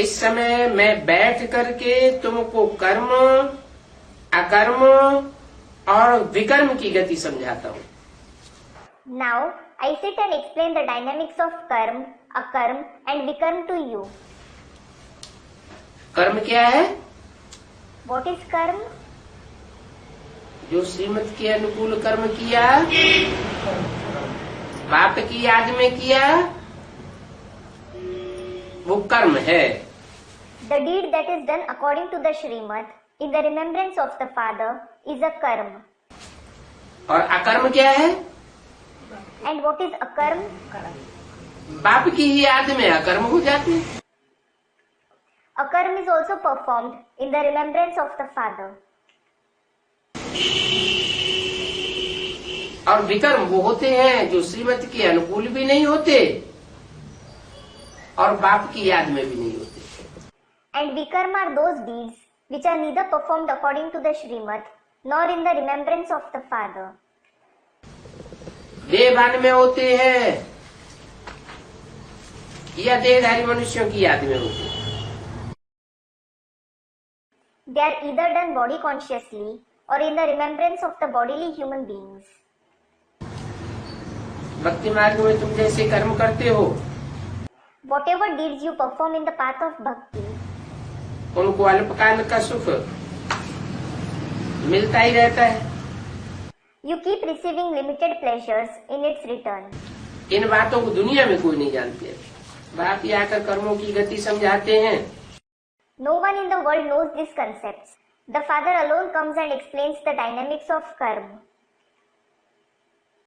इस समय मैं बैठ करके तुमको कर्म, अकर्म और विकर्म की गति समझाता हूँ। Now I sit and explain the dynamics of karma, akarma and vikarma to you. कर्म क्या है? What is karma? जो श्रीमत के अनुकूल कर्म किया, बाप की याद में किया, वो कर्म है। The deed that is done according to the Srimad in the remembrance of the Father is a karma. और अकर्म क्या है? And what is akarma? बाप की ही याद में अकर्म हो जाते हैं। Akarma is also performed in the remembrance of the Father. और विकर्म वो होते हैं जो श्रीमत के अनुकूल भी नहीं होते और बाप की याद में भी नहीं होते। And vikarma are those deeds which are neither performed according to the Srimad nor in the remembrance of the Father. देहभान में होते हैं या देहधारी मनुष्यों की याद में होते हैं। They are either done body consciously or in the remembrance of the bodily human beings. भक्ति मार्ग में तुम जैसे कर्म करते हो, Whatever deeds you perform in the path of bhakti, उनको अल्पकाल का सुख मिलता ही रहता है। you keep receiving limited pleasures in its return. इन बातों को दुनिया में कोई नहीं जानते। बाप ही आकर कर्मों की गति समझाते हैं। No one in the world knows these concepts. The Father alone comes and explains the dynamics of karma.